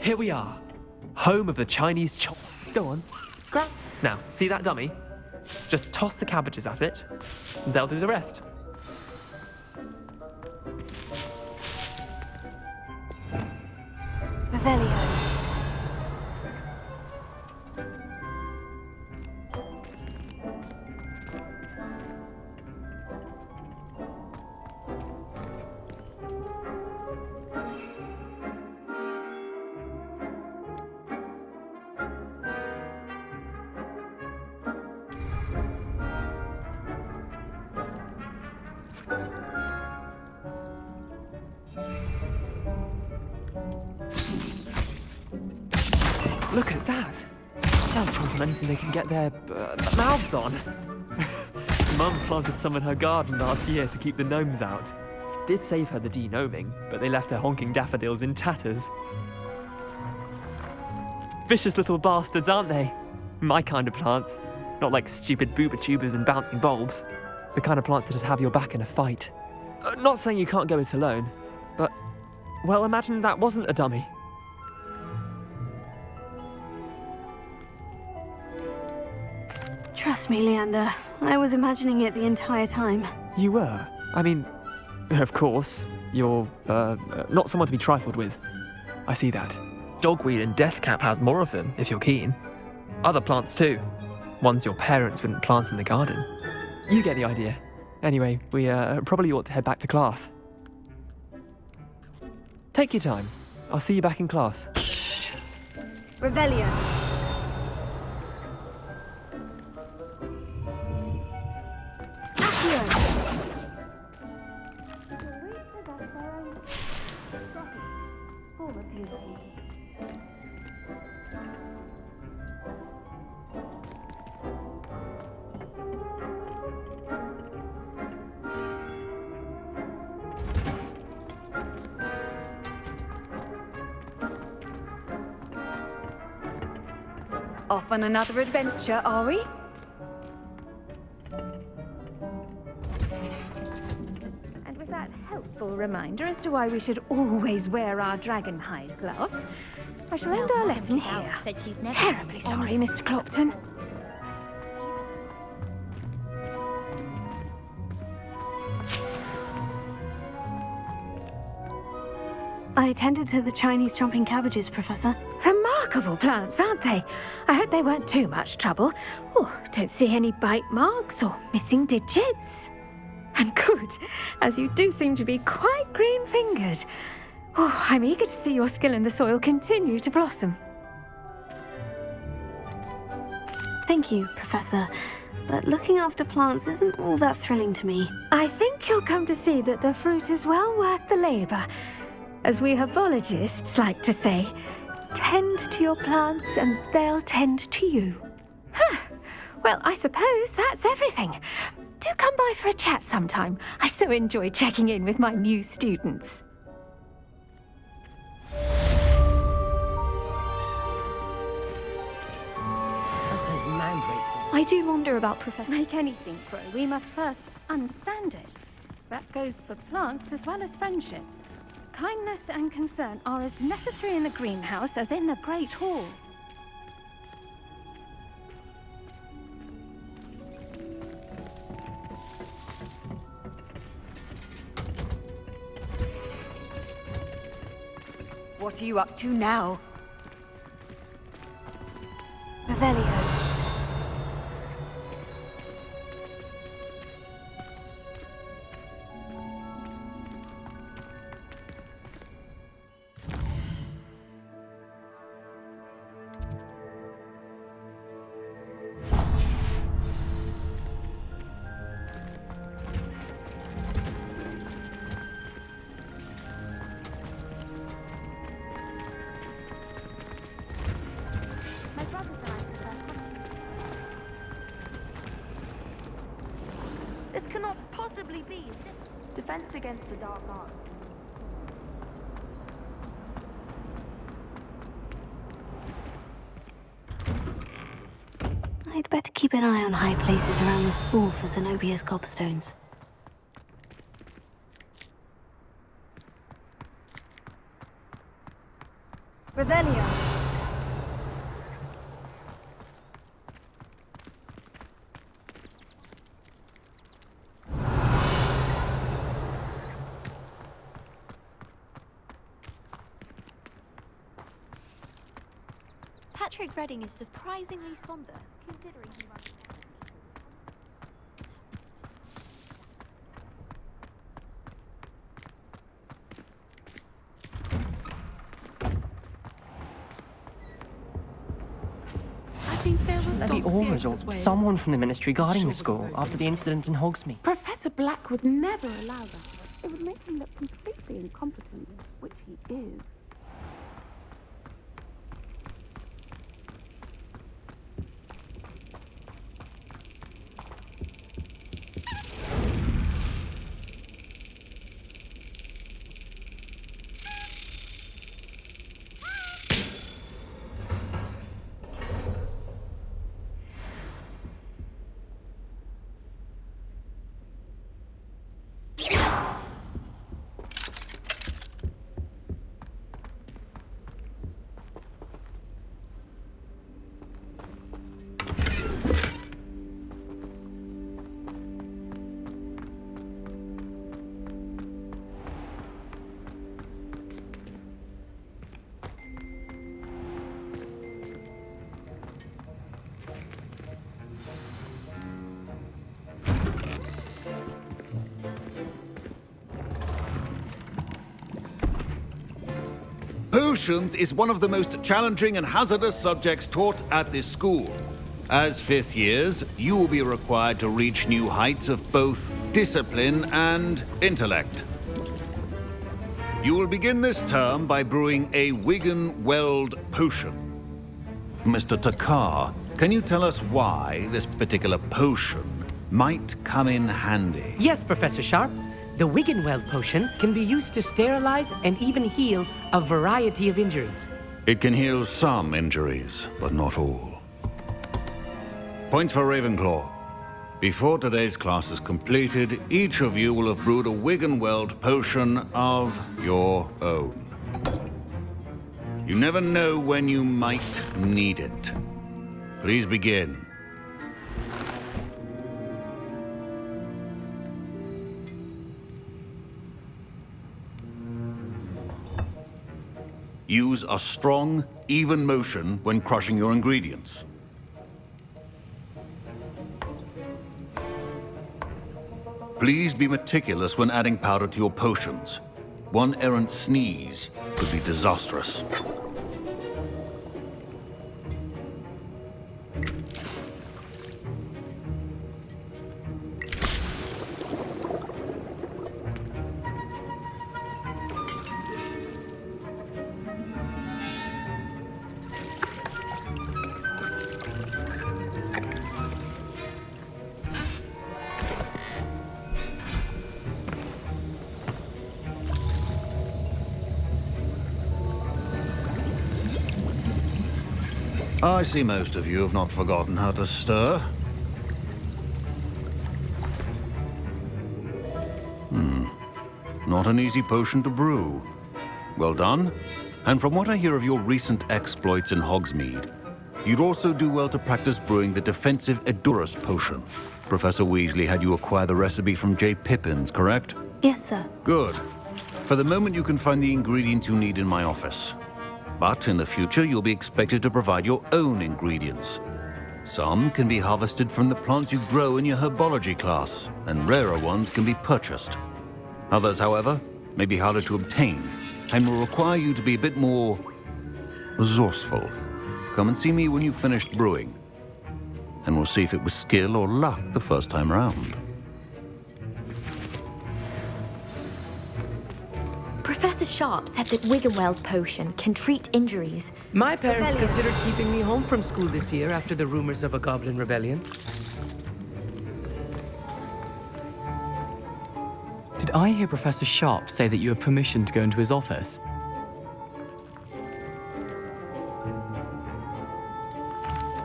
Here we are, home of the Chinese chop. Go on, grab. Now, see that dummy? Just toss the cabbages at it, and they'll do the rest. Revelio. Look at that! They'll chomp on anything they can get their mouths on. Mum planted some in her garden last year to keep the gnomes out. Did save her the de-gnoming, but they left her honking daffodils in tatters. Vicious little bastards, aren't they? My kind of plants. Not like stupid booba tubers and bouncing bulbs. The kind of plants that'd have your back in a fight. Not saying you can't go it alone, but, well, imagine that wasn't a dummy. Trust me, Leander. I was imagining it the entire time. You were? I mean, of course, you're, not someone to be trifled with. I see that. Dogweed and deathcap has more of them, if you're keen. Other plants too. Ones your parents wouldn't plant in the garden. You get the idea. Anyway, we probably ought to head back to class. Take your time. I'll see you back in class. Revelio. Off on another adventure, are we? And with that helpful reminder as to why we should always wear our dragon hide gloves, I shall end our lesson here. Terribly sorry, Mr. Clopton. I attended to the Chinese chomping cabbages, Professor. Remarkable plants, aren't they? I hope they weren't too much trouble. Oh, don't see any bite marks or missing digits. And good, as you do seem to be quite green-fingered. Oh, I'm eager to see your skill in the soil continue to blossom. Thank you, Professor. But looking after plants isn't all that thrilling to me. I think you'll come to see that the fruit is well worth the labour. As we herbologists like to say, tend to your plants and they'll tend to you. Huh. Well, I suppose that's everything. Do come by for a chat sometime. I so enjoy checking in with my new students. I do wonder about Professor... To make anything grow, we must first understand it. That goes for plants as well as friendships. Kindness and concern are as necessary in the greenhouse as in the Great Hall. What are you up to now? Revelio. This cannot possibly be defense against the dark arts. I'd better keep an eye on high places around the school for Zenobia's gobstones. Revelio. Patrick Redding is surprisingly somber, considering he runs. I think there were Lady dossiers Ormers or as well. someone from the Ministry guarding the school after the incident in Hogsmeade. Professor Black would never allow that. It would make him look completely incompetent, which he is. Potions is one of the most challenging and hazardous subjects taught at this school. As fifth years, you will be required to reach new heights of both discipline and intellect. You will begin this term by brewing a Wigan-Weld potion. Mr. Takar, can you tell us why this particular potion might come in handy? Yes, Professor Sharp. The Wiggenweld potion can be used to sterilize and even heal a variety of injuries. It can heal some injuries, but not all. Points for Ravenclaw. Before today's class is completed, each of you will have brewed a Wiggenweld potion of your own. You never know when you might need it. Please begin. Use a strong, even motion when crushing your ingredients. Please be meticulous when adding powder to your potions. One errant sneeze could be disastrous. I see most of you have not forgotten how to stir. Not an easy potion to brew. Well done. And from what I hear of your recent exploits in Hogsmeade, you'd also do well to practice brewing the defensive Edurus potion. Professor Weasley had you acquire the recipe from J. Pippins, correct? Yes, sir. Good. For the moment, you can find the ingredients you need in my office. But in the future, you'll be expected to provide your own ingredients. Some can be harvested from the plants you grow in your herbology class, and rarer ones can be purchased. Others, however, may be harder to obtain, and will require you to be a bit more resourceful. Come and see me when you've finished brewing, and we'll see if it was skill or luck the first time round. Professor Sharp said that Wiggenweld potion can treat injuries. My parents considered keeping me home from school this year after the rumors of a goblin rebellion. Did I hear Professor Sharp say that you have permission to go into his office?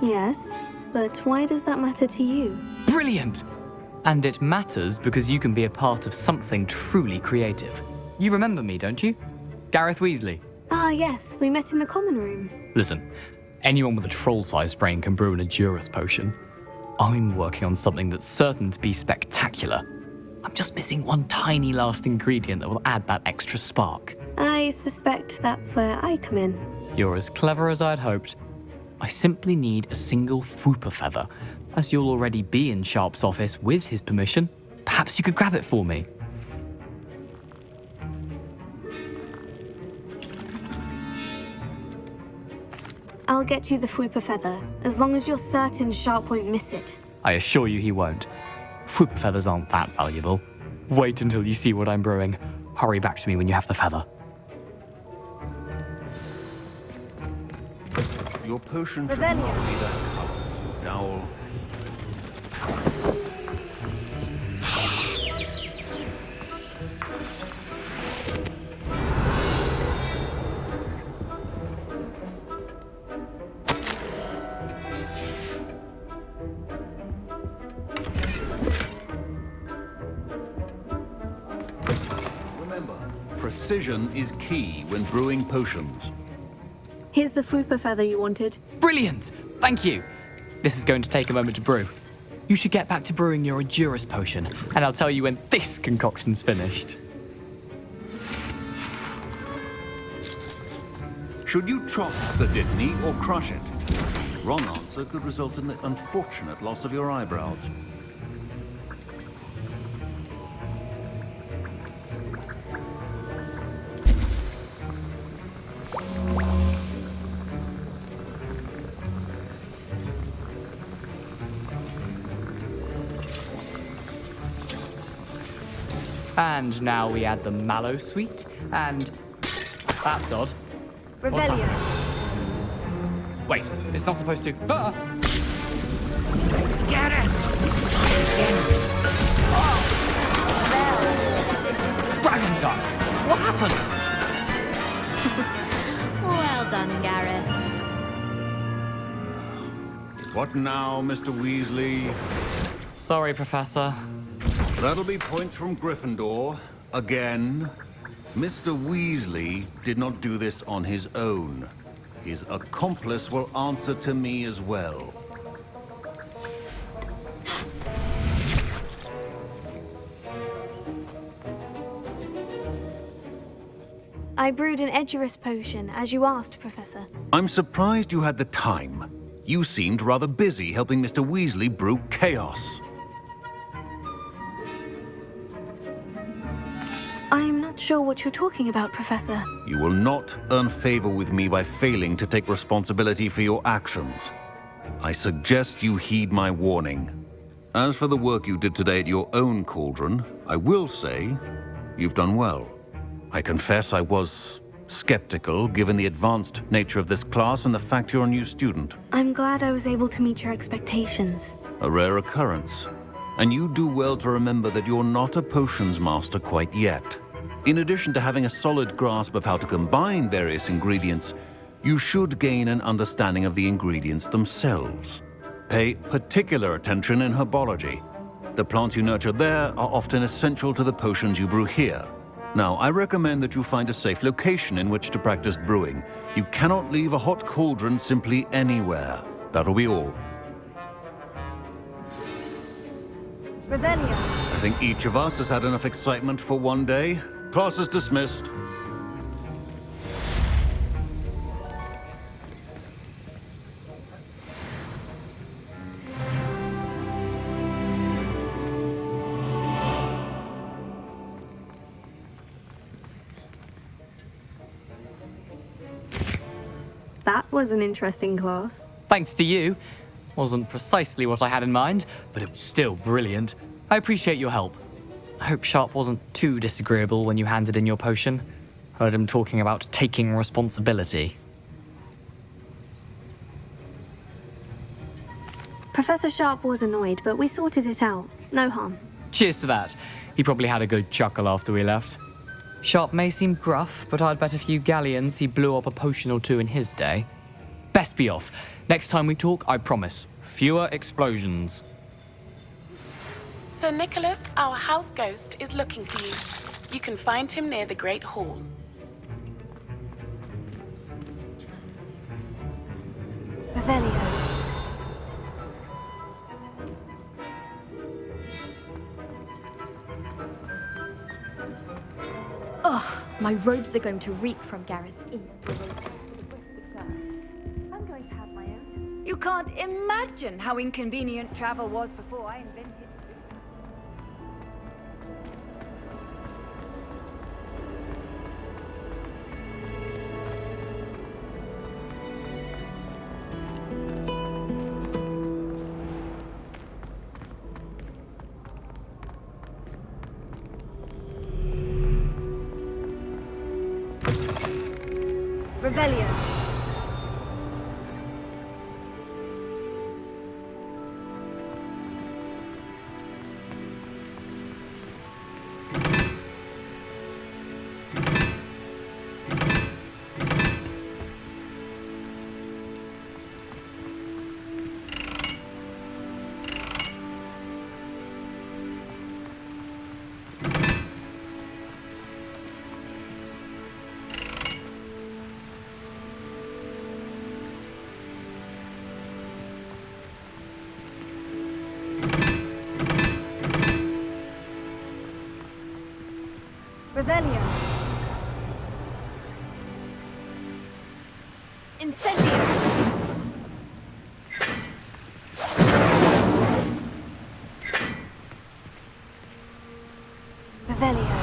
Yes, but why does that matter to you? Brilliant! And it matters because you can be a part of something truly creative. You remember me, don't you? Gareth Weasley. Ah, yes, we met in the common room. Listen, anyone with a troll-sized brain can brew an Adurus potion. I'm working on something that's certain to be spectacular. I'm just missing one tiny last ingredient that will add that extra spark. I suspect that's where I come in. You're as clever as I'd hoped. I simply need a single Fwooper feather. As you'll already be in Sharp's office with his permission, perhaps you could grab it for me. I'll get you the Fwooper feather, as long as you're certain Sharp won't miss it. I assure you he won't. Fwooper feathers aren't that valuable. Wait until you see what I'm brewing. Hurry back to me when you have the feather. Your potion should not be that color, Dowell. Remember, precision is key when brewing potions. Here's the Fwooper feather you wanted. Brilliant! Thank you! This is going to take a moment to brew. You should get back to brewing your Adurus potion, and I'll tell you when this concoction's finished. Should you chop the Dittany or crush it? Wrong answer could result in the unfortunate loss of your eyebrows. And now we add the mallow sweet, and that's odd. Revelio. Wait, it's not supposed to. Ah! Get it! Oh! Dragon Dog! What happened? Well done, Gareth. What now, Mr. Weasley? Sorry, Professor. That'll be points from Gryffindor. Again. Mr. Weasley did not do this on his own. His accomplice will answer to me as well. I brewed an Edurus potion, as you asked, Professor. I'm surprised you had the time. You seemed rather busy helping Mr. Weasley brew chaos. I'm not sure what you're talking about, Professor. You will not earn favor with me by failing to take responsibility for your actions. I suggest you heed my warning. As for the work you did today at your own cauldron, I will say you've done well. I confess I was skeptical, given the advanced nature of this class and the fact you're a new student. I'm glad I was able to meet your expectations. A rare occurrence. And you do well to remember that you're not a potions master quite yet. In addition to having a solid grasp of how to combine various ingredients, you should gain an understanding of the ingredients themselves. Pay particular attention in herbology. The plants you nurture there are often essential to the potions you brew here. Now, I recommend that you find a safe location in which to practice brewing. You cannot leave a hot cauldron simply anywhere. That'll be all. Revelio. I think each of us has had enough excitement for one day. Class is dismissed. That was an interesting class. Thanks to you. Wasn't precisely what I had in mind, but it was still brilliant. I appreciate your help. I hope Sharp wasn't too disagreeable when you handed in your potion. Heard him talking about taking responsibility. Professor Sharp was annoyed, but we sorted it out. No harm. Cheers to that. He probably had a good chuckle after we left. Sharp may seem gruff, but I'd bet a few galleons he blew up a potion or two in his day. Best be off. Next time we talk, I promise, fewer explosions. Sir Nicholas, our house ghost, is looking for you. You can find him near the Great Hall. Revelio. Ugh, my robes are going to reek from Gareth East. I'm going to have my own. You can't imagine how inconvenient travel was before I invented it. Revelio. Revelio. Incendio. Revelio.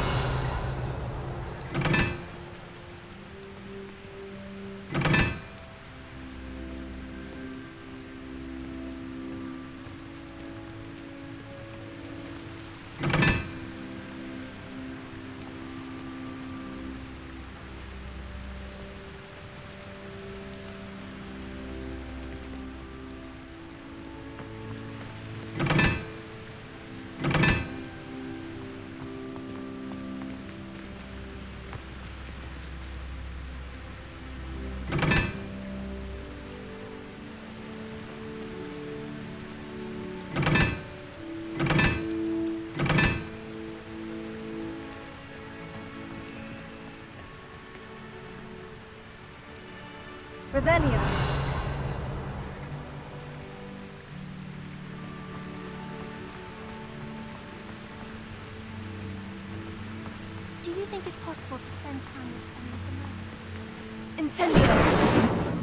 Revelio. Do you think it's possible to spend time with family? Incendio.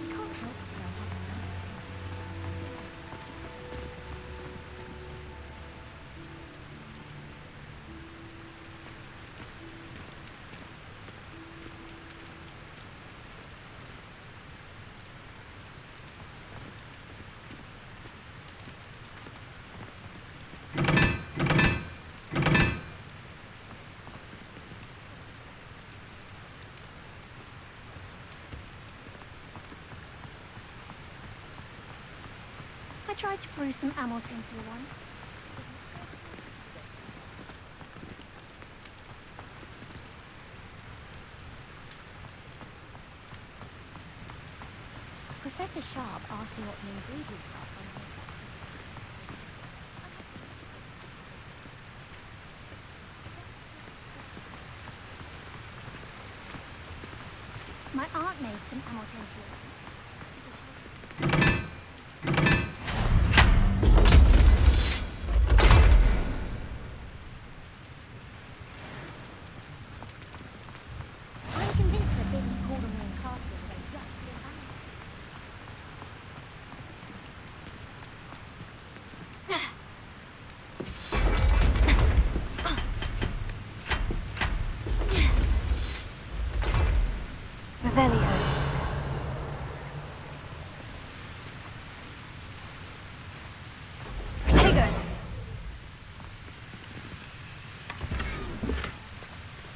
We can't help it, I tried to brew some ammo for one. Professor Sharp asked me what the ingredients are for it. My aunt made some ammo temperature. I'm convinced the things called on me in castle are just in ammo. Revelio. Protego.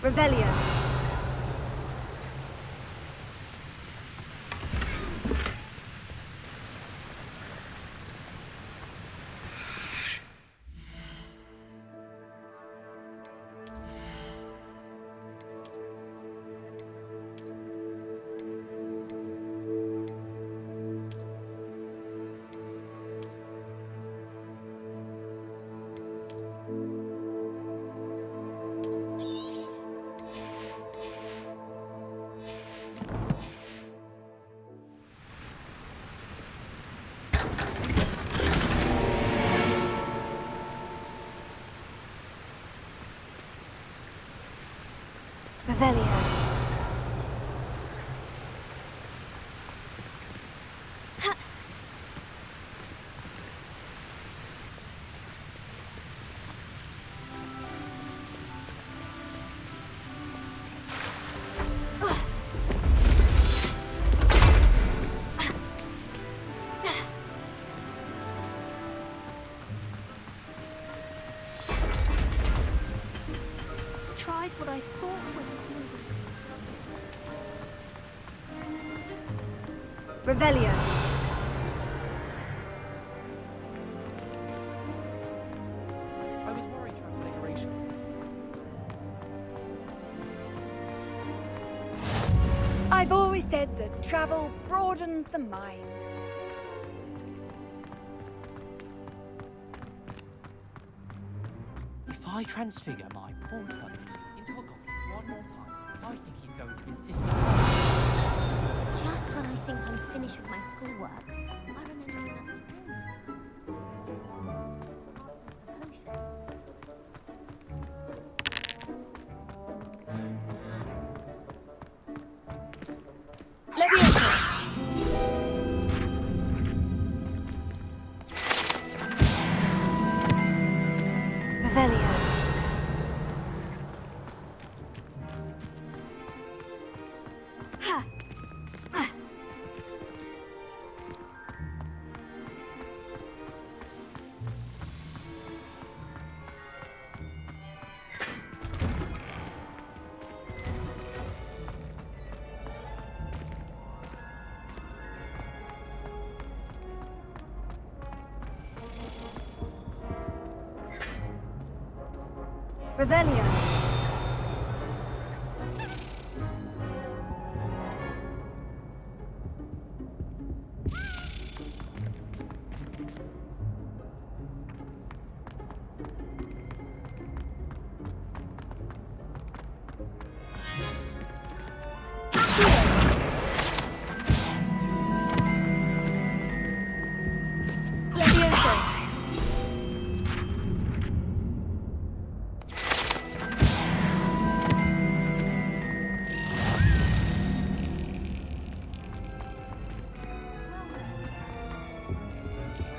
Revelio. Revelio. Tried what I thought was Revelio. I was worried Transfiguration. I've always said that travel broadens the mind. If I transfigure my poor Toad into a goblin one more time, I think he's going to insist on... just when I think I'm finished with my schoolwork. I remember another thing. Leviosa. Revelio. Ha! Revelio. Leviosa.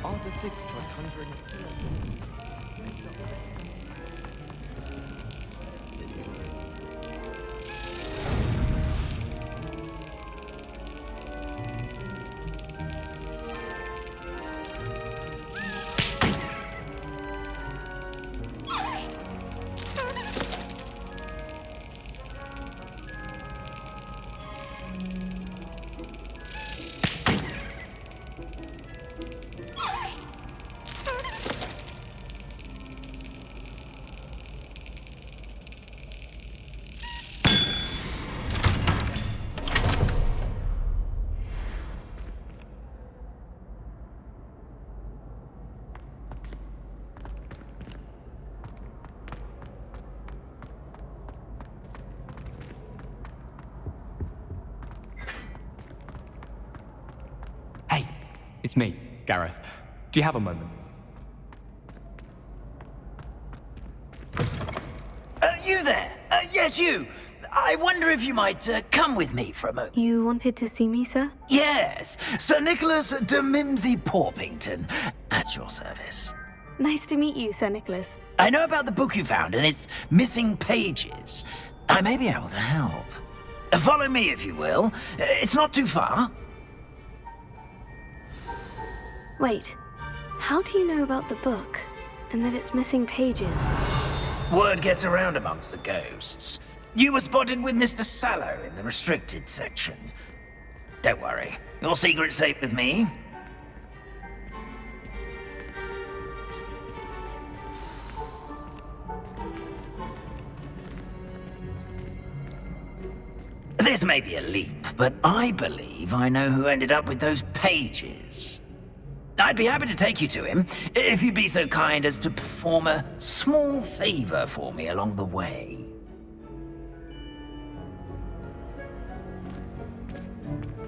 Are the six tried conjuring It's me, Gareth. Do you have a moment? You there? Yes, you. I wonder if you might come with me for a moment. You wanted to see me, sir? Yes, Sir Nicholas de Mimsy Porpington, at your service. Nice to meet you, Sir Nicholas. I know about the book you found and its missing pages. I may be able to help. Follow me, if you will. It's not too far. Wait, how do you know about the book? And that it's missing pages? Word gets around amongst the ghosts. You were spotted with Mr. Sallow in the restricted section. Don't worry, your secret's safe with me. This may be a leap, but I believe I know who ended up with those pages. I'd be happy to take you to him, if you'd be so kind as to perform a small favor for me along the way.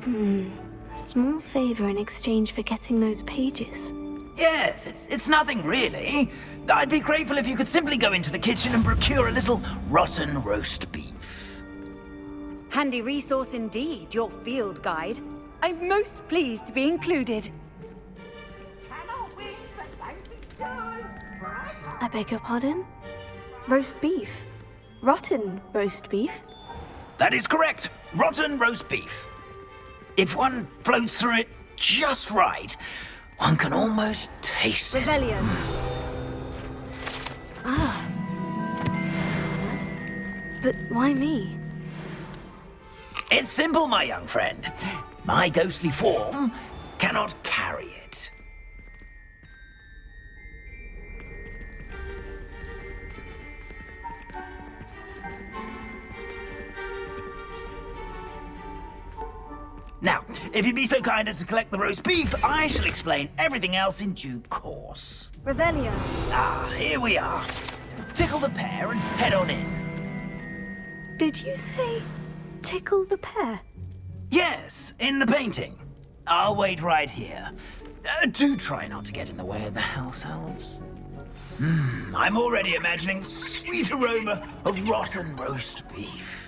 A small favor in exchange for getting those pages. Yes, it's nothing really. I'd be grateful if you could simply go into the kitchen and procure a little rotten roast beef. Handy resource indeed, your field guide. I'm most pleased to be included. I beg your pardon? Roast beef? Rotten roast beef? That is correct. Rotten roast beef. If one floats through it just right, one can almost taste it. Rebellion. But why me? It's simple, my young friend. My ghostly form cannot carry it. Now, if you'd be so kind as to collect the roast beef, I shall explain everything else in due course. Revelio. Here we are. Tickle the pear and head on in. Did you say tickle the pear? Yes, in the painting. I'll wait right here. Do try not to get in the way of the house elves. I'm already imagining sweet aroma of rotten roast beef.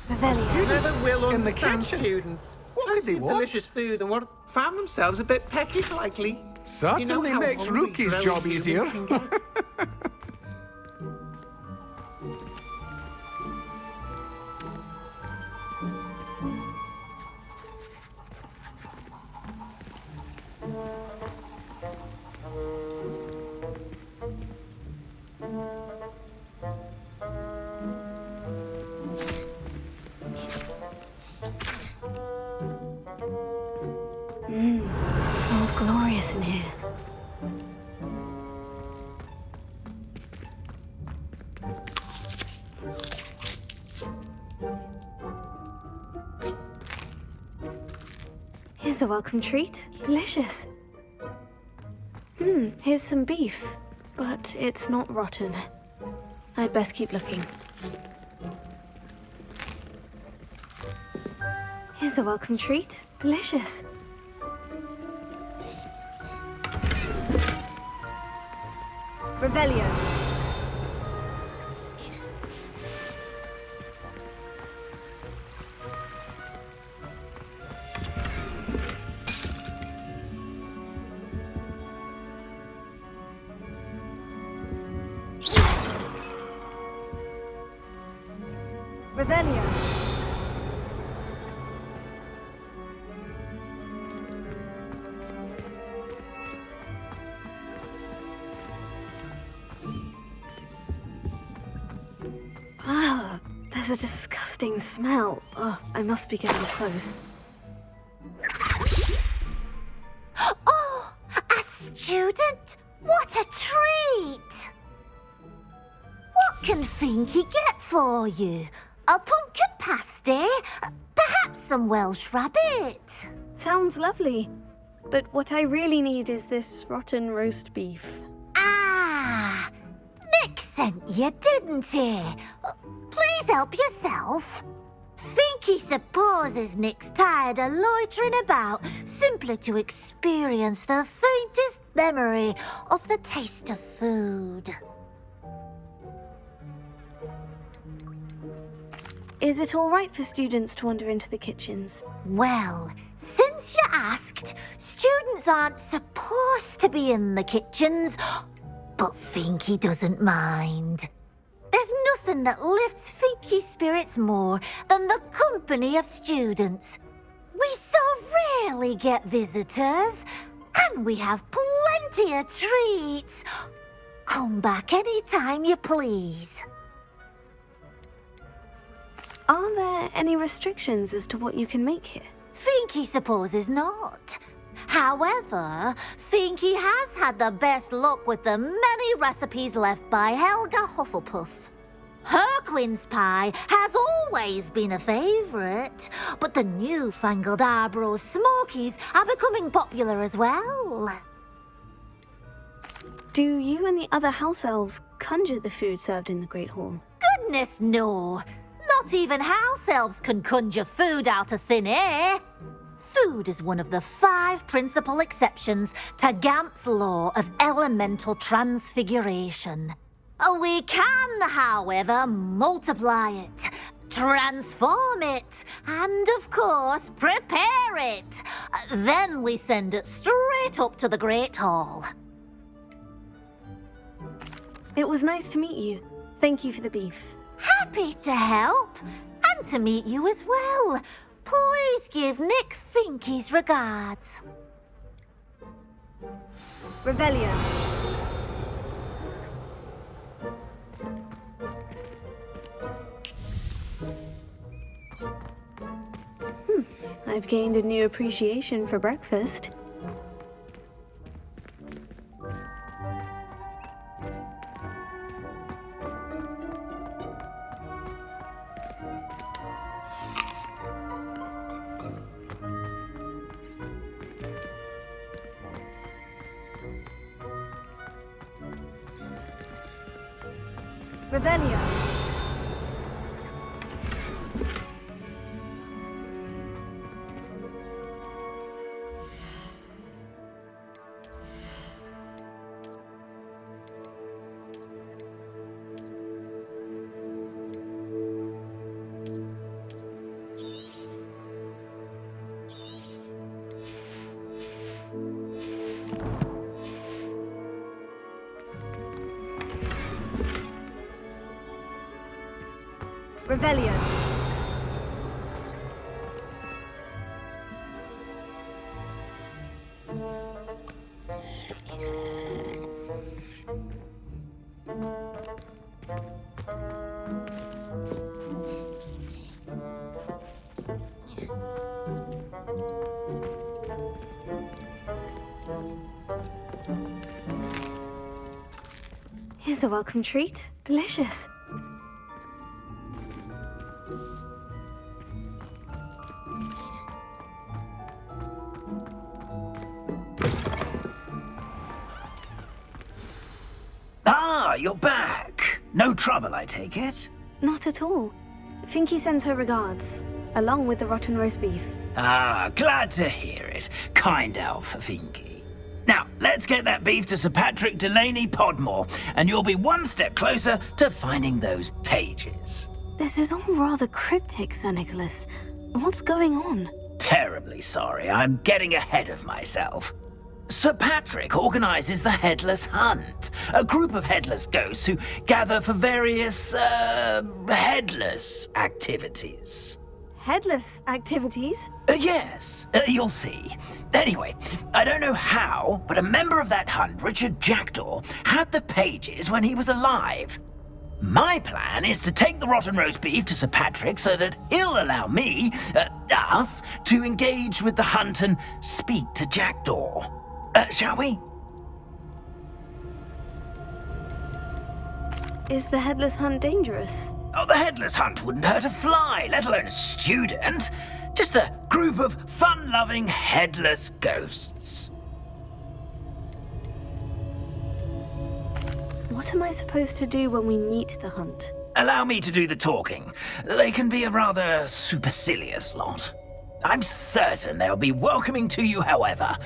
Revelio. Never will understand students. What could they want? Delicious food and what found themselves a bit peckish likely. Certainly makes Rookie's job easier. It smells glorious in here. Here's a welcome treat. Delicious. Here's some beef, but it's not rotten. I'd best keep looking. Here's a welcome treat. Delicious. Revelio. Revelio. There's a disgusting smell. I must be getting close. Oh, a student? What a treat! What can Finky get for you? A pumpkin pasty? Perhaps some Welsh rabbit? Sounds lovely. But what I really need is this rotten roast beef. Ah, Nick sent you, didn't he? Please help yourself. Finky supposes Nick's tired of loitering about simply to experience the faintest memory of the taste of food. Is it all right for students to wander into the kitchens? Well, since you asked, students aren't supposed to be in the kitchens, but Finky doesn't mind. There's nothing that lifts Finky's spirits more than the company of students. We so rarely get visitors, and we have plenty of treats. Come back any time you please. Are there any restrictions as to what you can make here? Finky supposes not. However, Finky has had the best luck with the many recipes left by Helga Hufflepuff. Her quince pie has always been a favourite, but the newfangled Arbroath Smokies are becoming popular as well. Do you and the other house elves conjure the food served in the Great Hall? Goodness, no. Not even house elves can conjure food out of thin air. Food is one of the 5 principal exceptions to Gamp's law of elemental transfiguration. We can, however, multiply it, transform it, and of course, prepare it. Then we send it straight up to the Great Hall. It was nice to meet you. Thank you for the beef. Happy to help, and to meet you as well. Please give Nick Finky's regards. Revelio. I've gained a new appreciation for breakfast. Revelio. Revelio. Here's a welcome treat. Delicious. You're back. No trouble, I take it? Not at all. Finky sends her regards, along with the rotten roast beef. Ah, glad to hear it. Kind elf, Finky. Now, let's get that beef to Sir Patrick Delaney Podmore, and you'll be one step closer to finding those pages. This is all rather cryptic, Sir Nicholas. What's going on? Terribly sorry, I'm getting ahead of myself. Sir Patrick organises the Headless Hunt, a group of headless ghosts who gather for various, headless activities. Headless activities? Yes, you'll see. Anyway, I don't know how, but a member of that hunt, Richard Jackdaw, had the pages when he was alive. My plan is to take the rotten roast beef to Sir Patrick so that he'll allow me, us, to engage with the hunt and speak to Jackdaw. Shall we? Is the Headless Hunt dangerous? Oh, the Headless Hunt wouldn't hurt a fly, let alone a student. Just a group of fun-loving headless ghosts. What am I supposed to do when we meet the hunt? Allow me to do the talking. They can be a rather supercilious lot. I'm certain they'll be welcoming to you, however,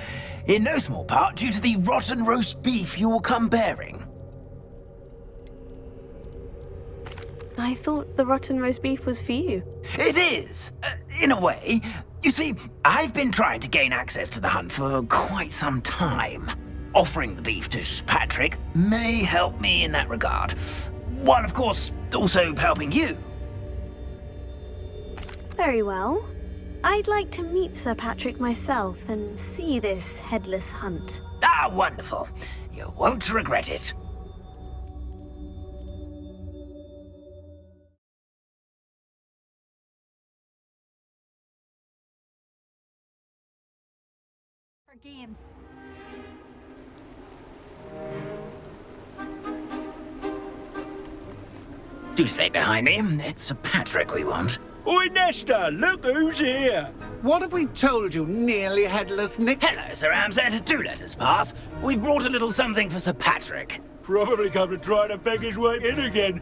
in no small part due to the rotten roast beef you will come bearing. I thought the rotten roast beef was for you. It is, in a way. You see, I've been trying to gain access to the hunt for quite some time. Offering the beef to Sir Patrick may help me in that regard, while of course also helping you. Very well. I'd like to meet Sir Patrick myself and see this Headless Hunt. Ah, wonderful. You won't regret it. For games. Do stay behind me. It's Sir Patrick we want. Oi, Nesta, look who's here. What have we told you, nearly headless Nick? Hello, Sir Amset. Do let us pass. We've brought a little something for Sir Patrick. Probably come to try to beg his way in again.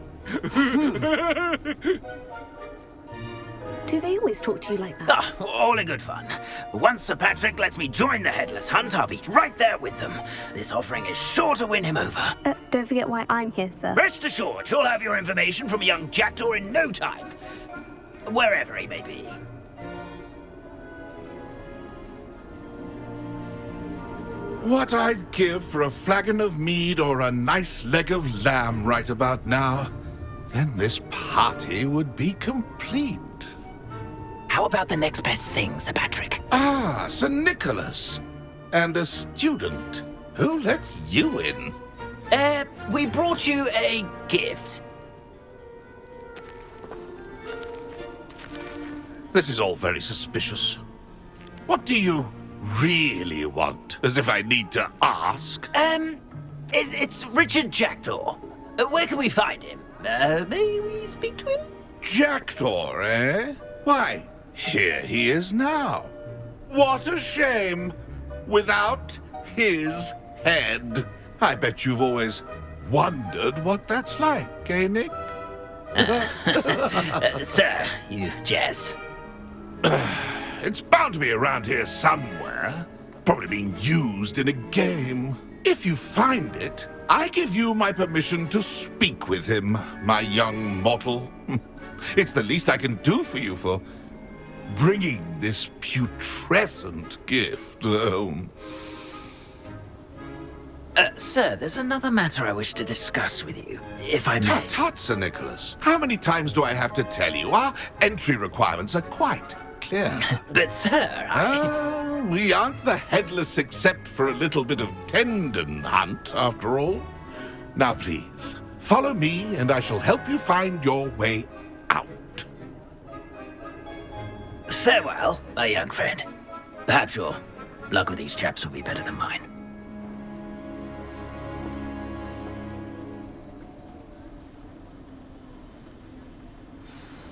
Do they always talk to you like that? Ah, all in good fun. Once Sir Patrick lets me join the Headless Hunt, I'll be right there with them. This offering is sure to win him over. Don't forget why I'm here, sir. Rest assured, you'll have your information from a young jackdaw in no time. Wherever he may be. What I'd give for a flagon of mead or a nice leg of lamb right about now. Then this party would be complete. How about the next best thing, Sir Patrick? Ah, Sir Nicholas. And a student. Who let you in? We brought you a gift. This is all very suspicious. What do you really want? As if I need to ask. It's Richard Jackdaw. Where can we find him? May we speak to him? Jackdaw, eh? Why, here he is now. What a shame. Without his head. I bet you've always wondered what that's like, eh, Nick? Sir, you jest. It's bound to be around here somewhere. Probably being used in a game. If you find it, I give you my permission to speak with him, my young mortal. It's the least I can do for you for bringing this putrescent gift home. Sir, there's another matter I wish to discuss with you, if I may. Tut, Sir Nicholas. How many times do I have to tell you? Our entry requirements are quite clear. But, sir, we aren't the headless except for a little bit of tendon hunt, after all. Now, please, follow me, and I shall help you find your way out. Farewell, my young friend. Perhaps your luck with these chaps will be better than mine.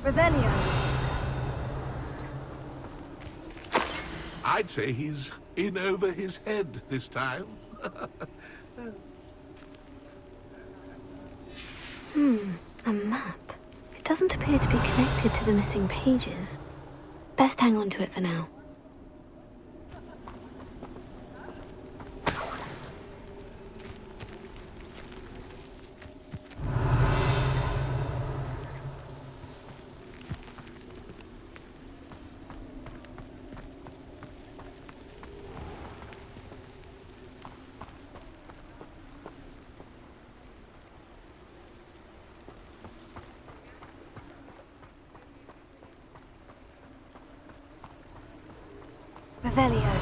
Revelio. I'd say he's in over his head this time. A map. It doesn't appear to be connected to the missing pages. Best hang on to it for now. Revelio.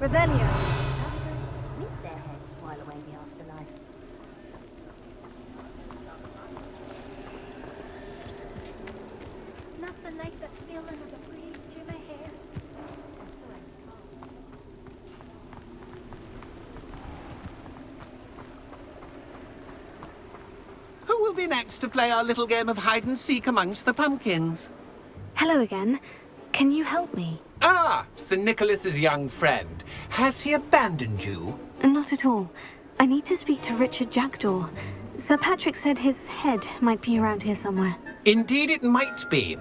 Revelio. Meet their heads while away in the afterlife. Nothing like the feeling of the breeze through my hair. Who will be next to play our little game of hide and seek amongst the pumpkins? Hello again. Can you help me? Ah, Sir Nicholas's young friend. Has he abandoned you? Not at all. I need to speak to Richard Jackdaw. Sir Patrick said his head might be around here somewhere. Indeed it might be.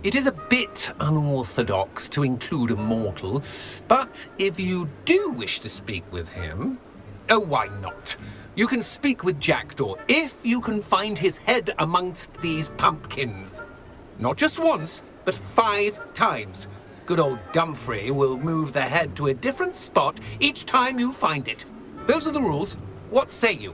It is a bit unorthodox to include a mortal, but if you do wish to speak with him... Oh, why not? You can speak with Jackdaw if you can find his head amongst these pumpkins. Not just once, but 5 times. Good old Dumfrey will move the head to a different spot each time you find it. Those are the rules. What say you?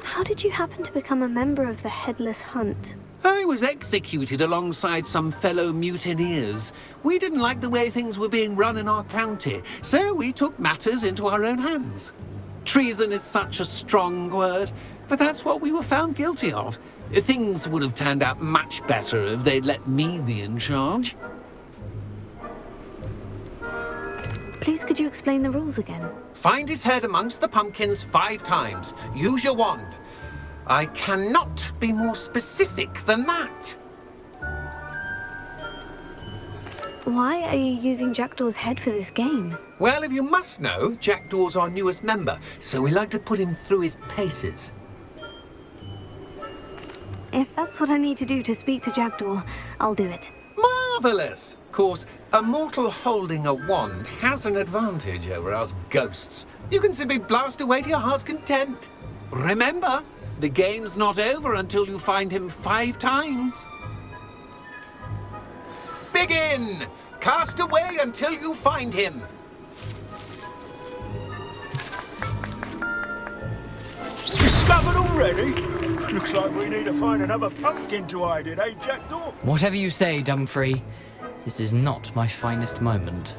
How did you happen to become a member of the Headless Hunt? I was executed alongside some fellow mutineers. We didn't like the way things were being run in our county, so we took matters into our own hands. Treason is such a strong word, but that's what we were found guilty of. Things would have turned out much better if they'd let me be in charge. Please, could you explain the rules again? Find his head amongst the pumpkins 5 times. Use your wand. I cannot be more specific than that. Why are you using Jackdaw's head for this game? Well, if you must know, Jackdaw's our newest member, so we like to put him through his paces. If that's what I need to do to speak to Jackdaw, I'll do it. Marvellous! Of course, a mortal holding a wand has an advantage over us ghosts. You can simply blast away to your heart's content. Remember, the game's not over until you find him 5 times. Begin! Cast away until you find him. Discovered already? Looks like we need to find another pumpkin to hide in, eh, Jackdaw? Whatever you say, Dumfrey. This is not my finest moment.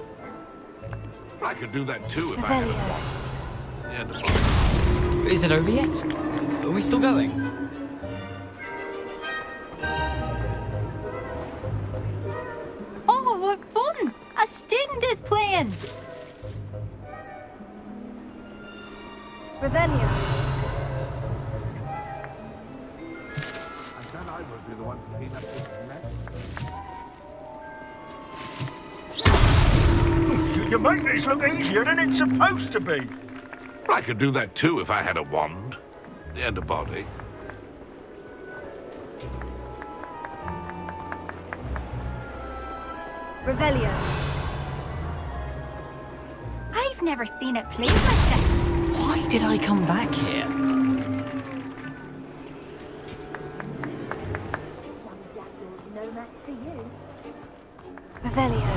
I could do that too if I had one. Yeah, Is it over yet? Are we still going? Oh, what fun! A student is playing! Revelio. I will be the one to clean up this mess. You make this look easier than it's supposed to be. I could do that too if I had a wand and a body. Revelio. I've never seen it played like this. Why did I come back here? No match for you. Revelio.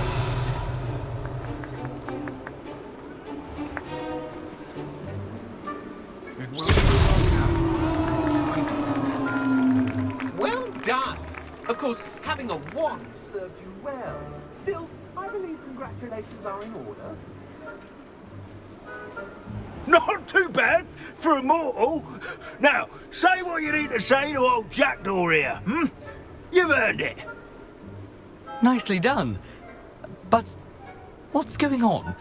Well done! Of course, having a wand served you well. Still, I believe congratulations are in order. Not too bad for a mortal. Now, say what you need to say to old Jackdaw here, hmm? You've earned it. Nicely done. But what's going on?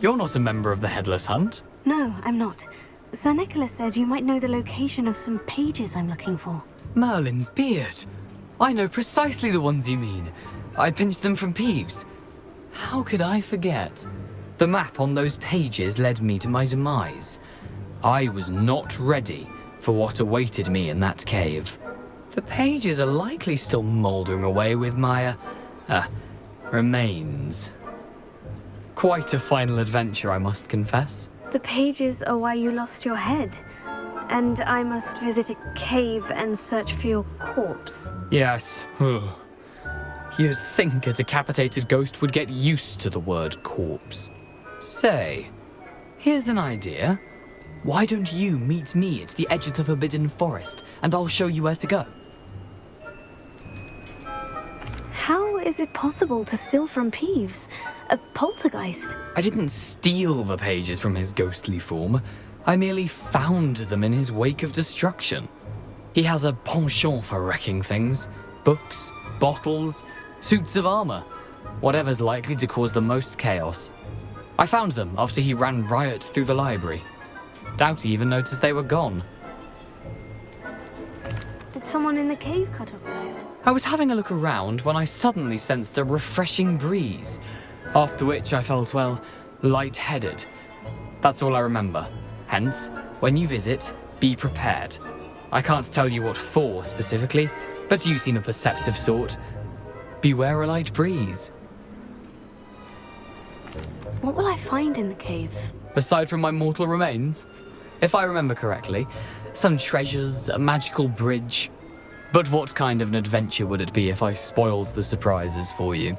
You're not a member of the Headless Hunt. No, I'm not. Sir Nicholas said you might know the location of some pages I'm looking for. Merlin's beard. I know precisely the ones you mean. I pinched them from Peeves. How could I forget? The map on those pages led me to my demise. I was not ready for what awaited me in that cave. The pages are likely still mouldering away with my, remains. Quite a final adventure, I must confess. The pages are why you lost your head. And I must visit a cave and search for your corpse. Yes. You'd think a decapitated ghost would get used to the word corpse. Say, here's an idea. Why don't you meet me at the edge of the Forbidden Forest, and I'll show you where to go? How is it possible to steal from Peeves? A poltergeist? I didn't steal the pages from his ghostly form. I merely found them in his wake of destruction. He has a penchant for wrecking things. Books, bottles, suits of armor. Whatever's likely to cause the most chaos. I found them after he ran riot through the library. Doubt he even noticed they were gone. Did someone in the cave cut off your head? I was having a look around when I suddenly sensed a refreshing breeze, after which I felt, well, lightheaded. That's all I remember. Hence, when you visit, be prepared. I can't tell you what for specifically, but you seem a perceptive sort. Beware a light breeze. What will I find in the cave? Aside from my mortal remains, if I remember correctly, some treasures, a magical bridge. But what kind of an adventure would it be if I spoiled the surprises for you?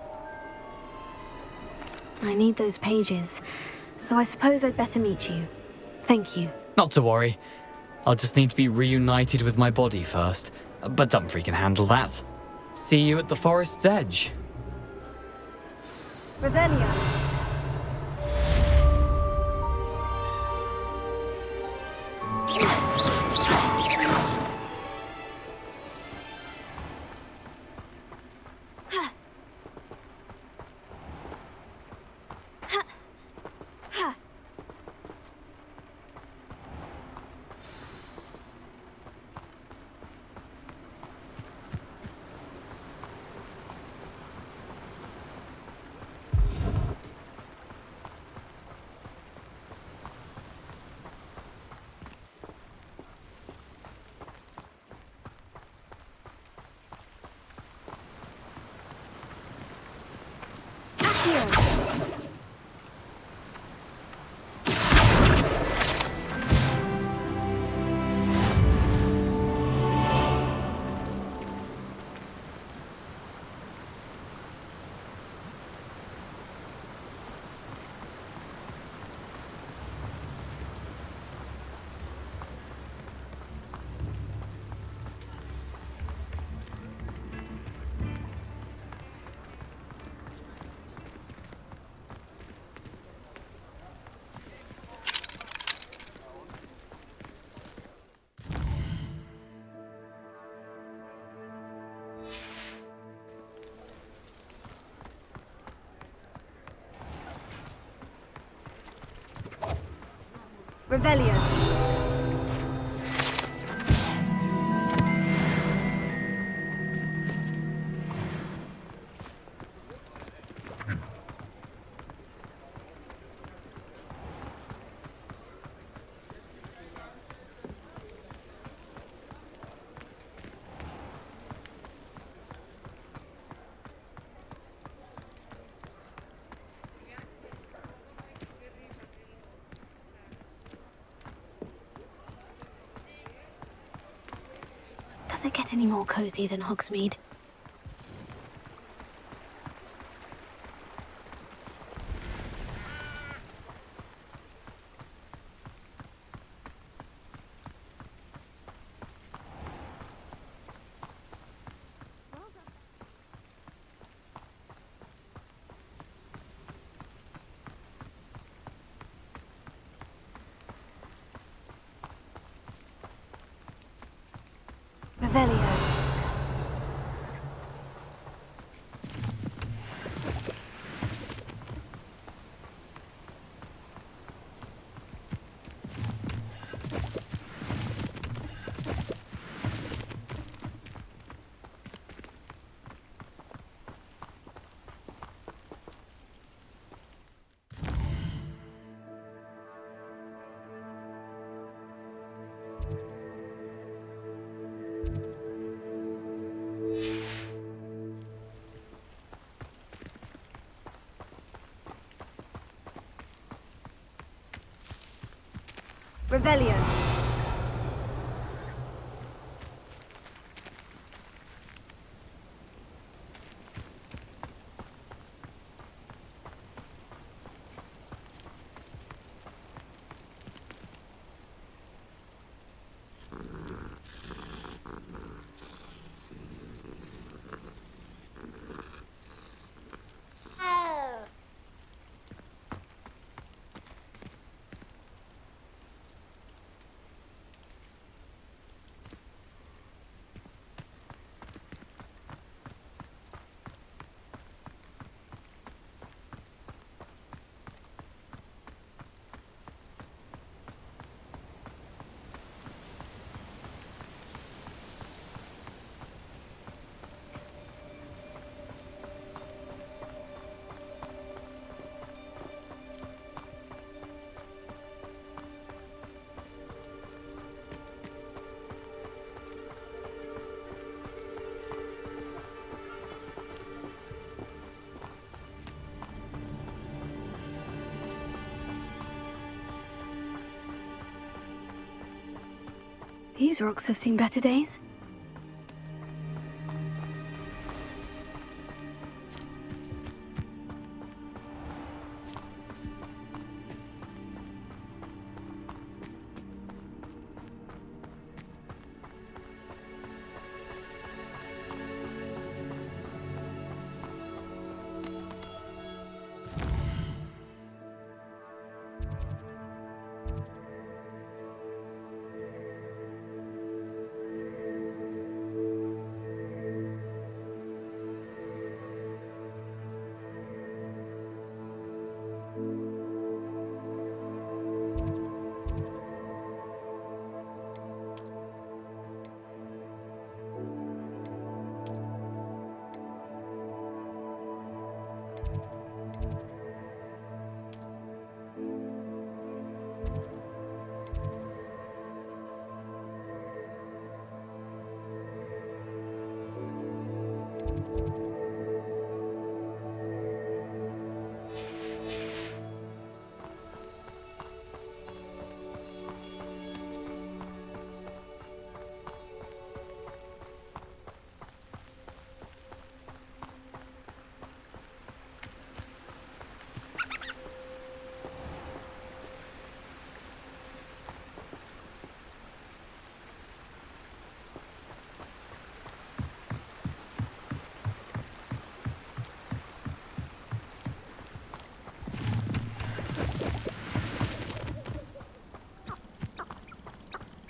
I need those pages, so I suppose I'd better meet you. Thank you. Not to worry. I'll just need to be reunited with my body first. but Dumfries can handle that. See you at the forest's edge. Revelio. Revelio. Does it get any more cozy than Hogsmeade? Revelio. Revelio. These rocks have seen better days.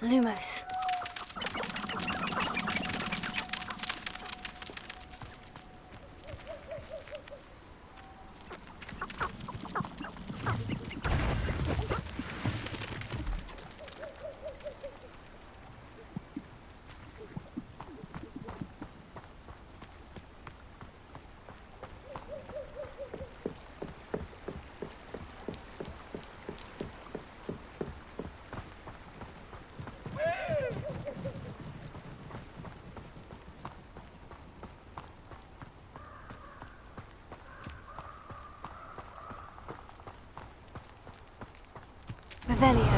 Lumos. Revelio.